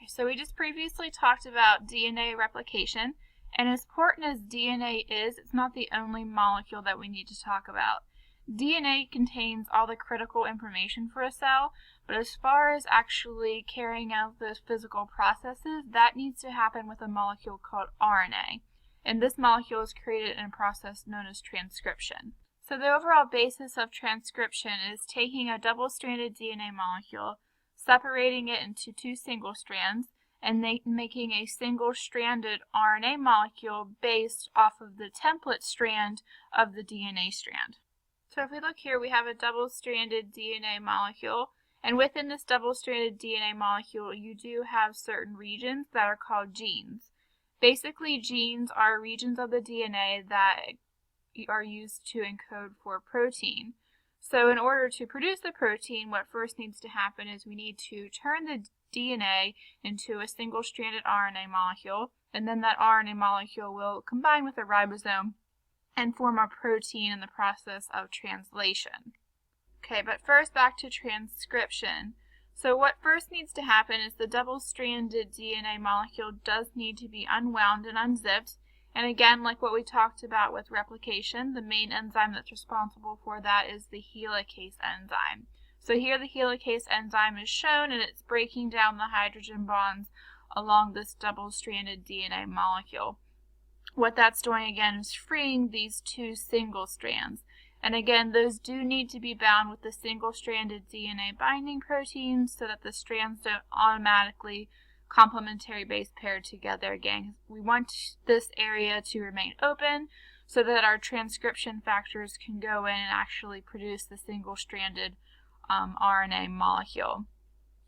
So we just previously talked about DNA replication, and as important as DNA is, it's not the only molecule that we need to talk about. DNA contains all the critical information for a cell, but as far as actually carrying out those physical processes, that needs to happen with a molecule called RNA. And this molecule is created in a process known as transcription. So the overall basis of transcription is taking a double-stranded DNA molecule, separating it into two single strands, and making a single-stranded RNA molecule based off of the template strand of the DNA strand. So if we look here, we have a double-stranded DNA molecule, and within this double-stranded DNA molecule, you do have certain regions that are called genes. Basically, genes are regions of the DNA that are used to encode for protein. So in order to produce the protein, what first needs to happen is we need to turn the DNA into a single-stranded RNA molecule, and then that RNA molecule will combine with a ribosome and form a protein in the process of translation. Okay, but first back to transcription. So what first needs to happen is the double-stranded DNA molecule does need to be unwound and unzipped. And again, like what we talked about with replication, the main enzyme that's responsible for that is the helicase enzyme. So here the helicase enzyme is shown, and it's breaking down the hydrogen bonds along this double-stranded DNA molecule. What that's doing again is freeing these two single strands. And again, those do need to be bound with the single-stranded DNA binding protein so that the strands don't automatically complementary base pair together again. We want this area to remain open so that our transcription factors can go in and actually produce the single-stranded RNA molecule.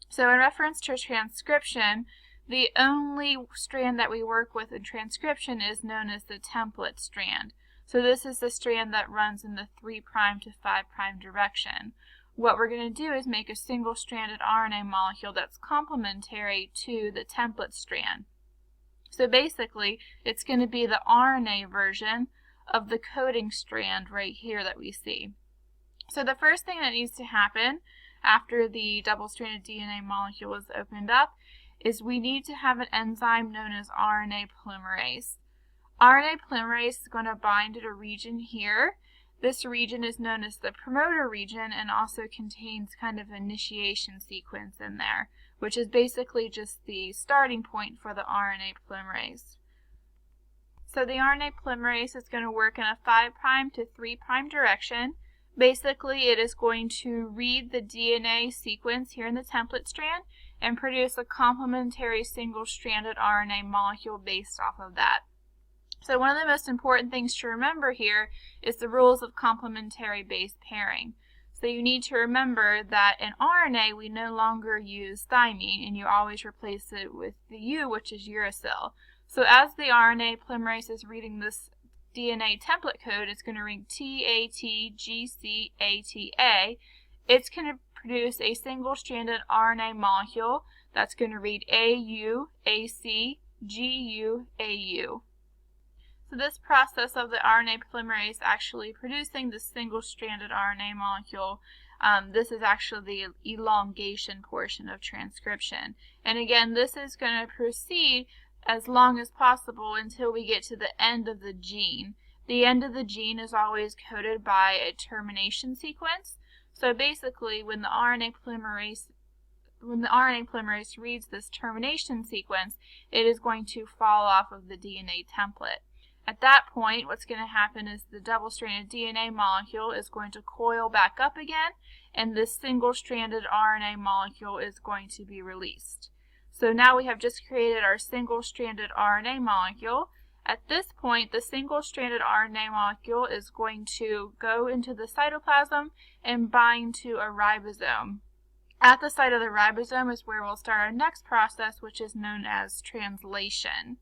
So in reference to transcription, the only strand that we work with in transcription is known as the template strand. So this is the strand that runs in the 3' to 5' direction. What we're going to do is make a single-stranded RNA molecule that's complementary to the template strand. So basically, it's going to be the RNA version of the coding strand right here that we see. So the first thing that needs to happen after the double-stranded DNA molecule is opened up is we need to have an enzyme known as RNA polymerase. RNA polymerase is going to bind at a region here. This region is known as the promoter region and also contains kind of an initiation sequence in there, which is basically just the starting point for the RNA polymerase. So the RNA polymerase is going to work in a 5' to 3' direction. Basically, it is going to read the DNA sequence here in the template strand and produce a complementary single-stranded RNA molecule based off of that. So one of the most important things to remember here is the rules of complementary base pairing. So you need to remember that in RNA we no longer use thymine, and you always replace it with the U, which is uracil. So as the RNA polymerase is reading this DNA template code, it's going to read TATGCATA. It's going to produce a single-stranded RNA molecule that's going to read AUACGUAU. So this process of the RNA polymerase actually producing the single-stranded RNA molecule, this is actually the elongation portion of transcription. And again, this is going to proceed as long as possible until we get to the end of the gene. The end of the gene is always coded by a termination sequence. So basically, when the RNA polymerase reads this termination sequence, it is going to fall off of the DNA template. At that point, what's going to happen is the double-stranded DNA molecule is going to coil back up again, and this single-stranded RNA molecule is going to be released. So now we have just created our single-stranded RNA molecule. At this point, the single-stranded RNA molecule is going to go into the cytoplasm and bind to a ribosome. At the site of the ribosome is where we'll start our next process, which is known as translation.